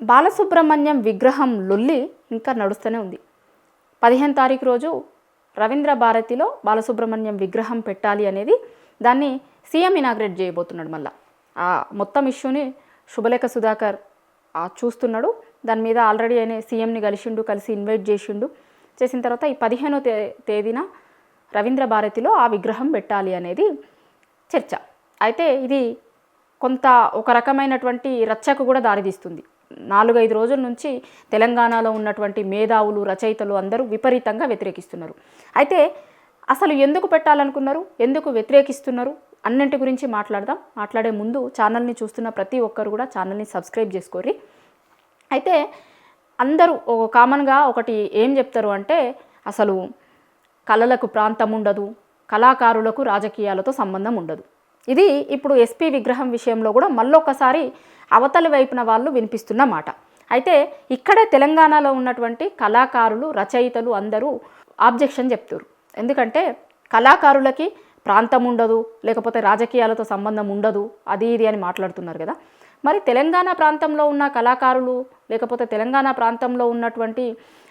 బాలసుబ్రహ్మణ్యం విగ్రహం లొల్లి ఇంకా నడుస్తూనే ఉంది. 15 తారీఖు రోజు రవీంద్ర భారతిలో బాలసుబ్రహ్మణ్యం విగ్రహం పెట్టాలి అనేది దాన్ని సీఎం ఇనాగ్రేట్ చేయబోతున్నాడు. మళ్ళీ ఆ మొత్తం ఇష్యూని శుభలేఖ సుధాకర్ చూస్తున్నాడు. దాని మీద ఆల్రెడీ ఆయన సీఎంని కలిసి ఇన్వైట్ చేసిన తర్వాత ఈ 15వ తేదీన రవీంద్ర భారతిలో ఆ విగ్రహం పెట్టాలి అనేది చర్చ. అయితే ఇది కొంత ఒక రకమైనటువంటి రచ్చకు కూడా దారితీస్తుంది. 4-5 రోజుల నుంచి తెలంగాణలో ఉన్నటువంటి మేధావులు, రచయితలు అందరూ విపరీతంగా వ్యతిరేకిస్తున్నారు. అయితే అసలు ఎందుకు పెట్టాలనుకున్నారు, ఎందుకు వ్యతిరేకిస్తున్నారు అన్నింటి గురించి మాట్లాడదాం. మాట్లాడే ముందు ఛానల్ని చూస్తున్న ప్రతి ఒక్కరు కూడా ఛానల్ని సబ్స్క్రైబ్ చేసుకోరి. అయితే అందరూ కామన్గా ఒకటి ఏం చెప్తారు అంటే, అసలు కళలకు ప్రాంతం ఉండదు, కళాకారులకు రాజకీయాలతో సంబంధం ఉండదు. ఇది ఇప్పుడు ఎస్పీ విగ్రహం విషయంలో కూడా మళ్ళొక్కసారి అవతలి వైపున వాళ్ళు వినిపిస్తున్న మాట. అయితే ఇక్కడే తెలంగాణలో ఉన్నటువంటి కళాకారులు, రచయితలు అందరూ ఆబ్జెక్షన్ చెప్తారు. ఎందుకంటే కళాకారులకి ప్రాంతం ఉండదు, లేకపోతే రాజకీయాలతో సంబంధం ఉండదు, అది ఇది అని మాట్లాడుతున్నారు కదా. మరి తెలంగాణ ప్రాంతంలో ఉన్న కళాకారులు, లేకపోతే తెలంగాణ ప్రాంతంలో ఉన్నటువంటి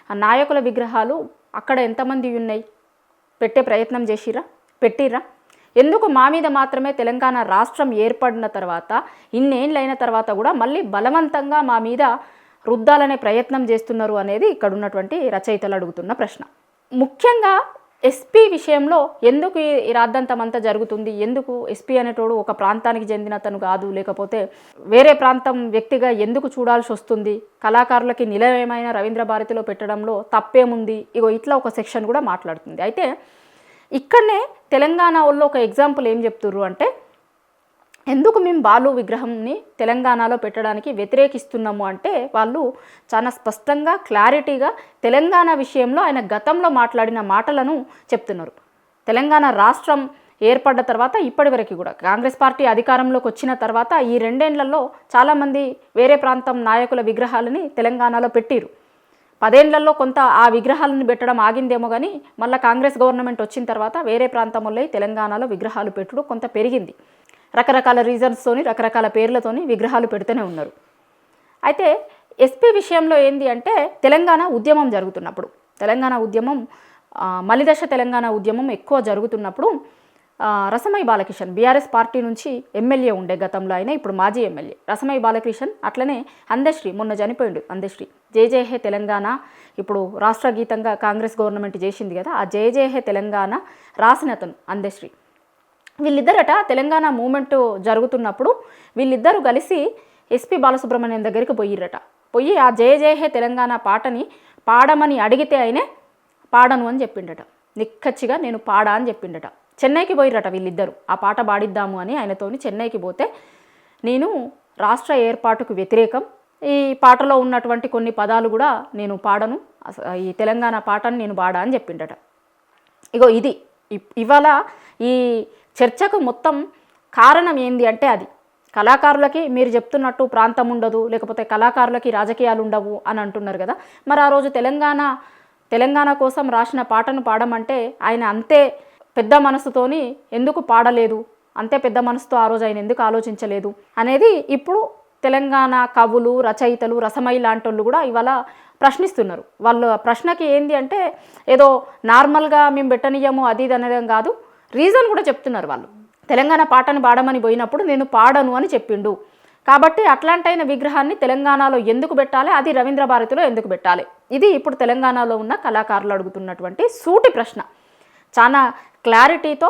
నాయకుల విగ్రహాలు అక్కడ ఎంతమంది ఉన్నాయి? పెట్టే ప్రయత్నం పెట్టిర్రా? ఎందుకు మా మీద మాత్రమే తెలంగాణ రాష్ట్రం ఏర్పడిన తర్వాత ఇన్నేళ్ళైన తర్వాత కూడా మళ్ళీ బలవంతంగా మా మీద రుద్దాలనే ప్రయత్నం చేస్తున్నారు అనేది ఇక్కడ ఉన్నటువంటి రచయితలు అడుగుతున్న ప్రశ్న. ముఖ్యంగా ఎస్పీ విషయంలో ఎందుకు ఈ రాద్ధాంతం అంతా జరుగుతుంది? ఎందుకు ఎస్పీ అనేటోడు ఒక ప్రాంతానికి చెందిన అతను కాదు, లేకపోతే వేరే ప్రాంతం వ్యక్తిగా ఎందుకు చూడాల్సి వస్తుంది? కళాకారులకి నిలయమైన రవీంద్ర భారతిలో పెట్టడంలో తప్పేముంది? ఇట్లా ఒక సెక్షన్ కూడా మాట్లాడుతుంది. అయితే ఇక్కడనే తెలంగాణ వాళ్ళు ఒక ఎగ్జాంపుల్ ఏం చెప్తుర్రు అంటే, ఎందుకు మేము బాలు విగ్రహంని తెలంగాణలో పెట్టడానికి వ్యతిరేకిస్తున్నాము అంటే వాళ్ళు చాలా స్పష్టంగా, క్లారిటీగా తెలంగాణ విషయంలో ఆయన గతంలో మాట్లాడిన మాటలను చెప్తున్నారు. తెలంగాణ రాష్ట్రం ఏర్పడ్డ తర్వాత ఇప్పటి వరకు కూడా కాంగ్రెస్ పార్టీ అధికారంలోకి వచ్చిన తర్వాత ఈ 2 ఏళ్లలో చాలామంది వేరే ప్రాంతం నాయకుల విగ్రహాలని తెలంగాణలో పెట్టిరు. 10 ఏళ్లలో కొంత ఆ విగ్రహాలను పెట్టడం ఆగిందేమో కానీ మళ్ళీ కాంగ్రెస్ గవర్నమెంట్ వచ్చిన తర్వాత వేరే ప్రాంతంలో తెలంగాణలో విగ్రహాలు పెట్టుడు కొంత పెరిగింది. రకరకాల రీజన్స్తోని, రకరకాల పేర్లతోని విగ్రహాలు పెడుతూనే ఉన్నారు. అయితే ఎస్పీ విషయంలో ఏంది అంటే, తెలంగాణ ఉద్యమం జరుగుతున్నప్పుడు, తెలంగాణ ఉద్యమం మలిదశ తెలంగాణ ఉద్యమం ఎక్కువ జరుగుతున్నప్పుడు రసమై బాలకిషన్ బీఆర్ఎస్ పార్టీ నుంచి ఎమ్మెల్యే ఉండే గతంలో, ఆయన ఇప్పుడు మాజీ ఎమ్మెల్యే రసమై బాలకిషన్, అట్లనే అందశ్రీ మొన్న చనిపోయిండు అందశ్రీ, జై జై హే తెలంగాణ ఇప్పుడు రాష్ట్ర గీతంగా కాంగ్రెస్ గవర్నమెంట్ చేసింది కదా, ఆ జై జై హే తెలంగాణ రాసిన అతను అందశ్రీ. వీళ్ళిద్దరట తెలంగాణ మూమెంట్ జరుగుతున్నప్పుడు వీళ్ళిద్దరూ కలిసి ఎస్పీ బాలసుబ్రహ్మణ్యం దగ్గరికి పోయి ఆ జయ జయ హే తెలంగాణ పాటని పాడమని అడిగితే ఆయనే పాడను అని చెప్పిండట. నిక్కచ్చిగా నేను పాడా అని చెప్పిండట. చెన్నైకి పోయిరట వీళ్ళిద్దరూ ఆ పాట పాడిద్దాము అని ఆయనతోని చెన్నైకి పోతే, నేను రాష్ట్ర ఏర్పాటుకు వ్యతిరేకం, ఈ పాటలో ఉన్నటువంటి కొన్ని పదాలు కూడా నేను పాడను, ఈ తెలంగాణ పాటని నేను పాడా అని చెప్పిండట. ఇది ఇవాళ ఈ చర్చకు మొత్తం కారణం ఏంది అంటే, అది కళాకారులకి మీరు చెప్తున్నట్టు ప్రాంతం ఉండదు, లేకపోతే కళాకారులకి రాజకీయాలు ఉండవు అని అంటున్నారు కదా. మరి ఆ రోజు తెలంగాణ కోసం రాసిన పాటను పాడమంటే ఆయన అంతే పెద్ద మనసుతోని ఎందుకు పాడలేదు, అంతే పెద్ద మనసుతో ఆ రోజు ఆయన ఎందుకు ఆలోచించలేదు అనేది ఇప్పుడు తెలంగాణ కవులు, రచయితలు, రసమై లాంటి వాళ్ళు కూడా ఇవాళ ప్రశ్నిస్తున్నారు. వాళ్ళ ప్రశ్నకి ఏంది అంటే, ఏదో నార్మల్గా మేము పెట్టనీయము అది ఇది అనడం కాదు, రీజన్ కూడా చెప్తున్నారు వాళ్ళు. తెలంగాణ పాటను పాడమని పోయినప్పుడు నేను పాడను అని చెప్పిండు కాబట్టి అట్లాంటైన విగ్రహాన్ని తెలంగాణలో ఎందుకు పెట్టాలి, అది రవీంద్ర భారతిలో ఎందుకు పెట్టాలి? ఇది ఇప్పుడు తెలంగాణలో ఉన్న కళాకారులు అడుగుతున్నటువంటి సూటి ప్రశ్న. చాలా క్లారిటీతో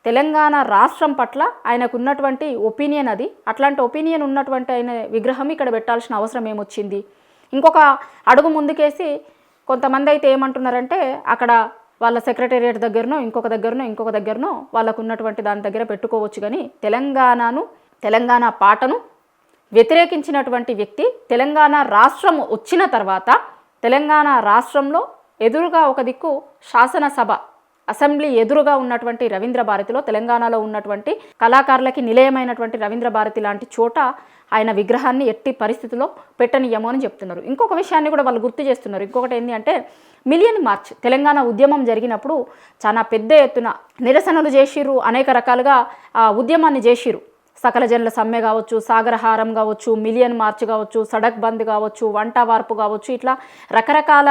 తెలంగాణ రాష్ట్రం పట్ల ఆయనకున్నటువంటి ఒపీనియన్ అది. అట్లాంటి ఒపీనియన్ ఉన్నటువంటి ఆయన విగ్రహం ఇక్కడ పెట్టాల్సిన అవసరం ఏమొచ్చింది? ఇంకొక అడుగు ముందుకేసి కొంతమంది అయితే ఏమంటున్నారంటే, అక్కడ వాళ్ళ సెక్రటేరియట్ దగ్గరనో ఇంకొక దగ్గరనో వాళ్ళకు ఉన్నటువంటి దాని దగ్గర పెట్టుకోవచ్చు, కానీ తెలంగాణ పాటను వ్యతిరేకించినటువంటి వ్యక్తి తెలంగాణ రాష్ట్రం వచ్చిన తర్వాత తెలంగాణ రాష్ట్రంలో ఎదురుగా ఒక దిక్కు శాసనసభ అసెంబ్లీ ఎదురుగా ఉన్నటువంటి రవీంద్ర భారతిలో తెలంగాణలో ఉన్నటువంటి కళాకారులకి నిలయమైనటువంటి రవీంద్ర భారతి లాంటి చోట ఆయన విగ్రహాన్ని ఎట్టి పరిస్థితిలో పెట్టనీయము అని చెప్తున్నారు. ఇంకొక విషయాన్ని కూడా వాళ్ళు గుర్తు చేస్తున్నారు. ఇంకొకటి ఏంటి అంటే, మిలియన్ మార్చ్ తెలంగాణ ఉద్యమం జరిగినప్పుడు చాలా పెద్ద ఎత్తున నిరసనలు చేసిర్రు, అనేక రకాలుగా ఉద్యమాన్ని చేసిర్రు. సకల జనుల సమ్మె కావచ్చు, సాగరహారం కావచ్చు, మిలియన్ మార్చ్ కావచ్చు, సడక్ బంద్ కావచ్చు, వంట వార్పు కావచ్చు, ఇట్లా రకరకాల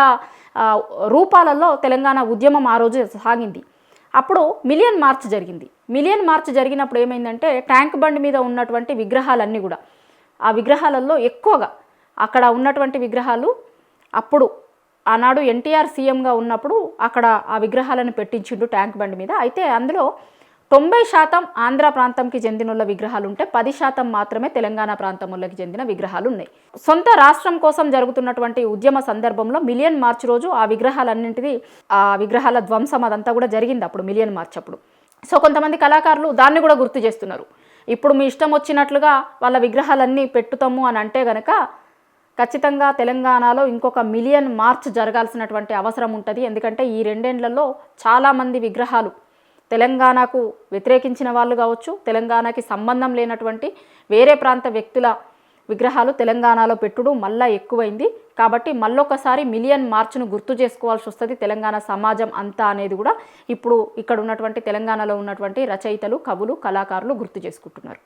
రూపాలలో తెలంగాణ ఉద్యమం ఆ రోజు సాగింది. అప్పుడు మిలియన్ మార్చ్ జరిగింది. మిలియన్ మార్చ్ జరిగినప్పుడు ఏమైందంటే ట్యాంక్ బండ్ మీద ఉన్నటువంటి విగ్రహాలన్నీ కూడా, ఆ విగ్రహాలలో ఎక్కువగా అక్కడ ఉన్నటువంటి విగ్రహాలు అప్పుడు ఆనాడు ఎన్టీఆర్ సీఎంగా ఉన్నప్పుడు అక్కడ ఆ విగ్రహాలను పెట్టించిండు ట్యాంక్ బండ్ మీద. అయితే అందులో 90% ఆంధ్ర ప్రాంతంకి చెందిన విగ్రహాలు ఉంటే 10% మాత్రమే తెలంగాణ ప్రాంతం వాళ్ళకి చెందిన విగ్రహాలు ఉన్నాయి. సొంత రాష్ట్రం కోసం జరుగుతున్నటువంటి ఉద్యమ సందర్భంలో మిలియన్ మార్చ్ రోజు ఆ విగ్రహాలన్నింటిది, ఆ విగ్రహాల ధ్వంసం అదంతా కూడా జరిగింది అప్పుడు మిలియన్ మార్చ్ అప్పుడు. సో కొంతమంది కళాకారులు దాన్ని కూడా గుర్తు చేస్తున్నారు. ఇప్పుడు మీ ఇష్టం వచ్చినట్లుగా వాళ్ళ విగ్రహాలన్నీ పెట్టుతాము అని అంటే గనక ఖచ్చితంగా తెలంగాణలో ఇంకొక మిలియన్ మార్చ్ జరగాల్సినటువంటి అవసరం ఉంటుంది. ఎందుకంటే ఈ 2 ఏళ్లలో చాలామంది విగ్రహాలు తెలంగాణకు వ్యతిరేకించిన వాళ్ళు కావచ్చు, తెలంగాణకి సంబంధం లేనటువంటి వేరే ప్రాంత వ్యక్తుల విగ్రహాలు తెలంగాణలో పెట్టుడు మళ్ళీ ఎక్కువైంది. కాబట్టి మళ్ళొకసారి మిలియన్ మార్చ్ను గుర్తు చేసుకోవాల్సి వస్తుంది తెలంగాణ సమాజం అంతా అనేది కూడా ఇప్పుడు ఇక్కడ ఉన్నటువంటి తెలంగాణలో ఉన్నటువంటి రచయితలు, కవులు, కళాకారులు గుర్తు చేసుకుంటున్నారు.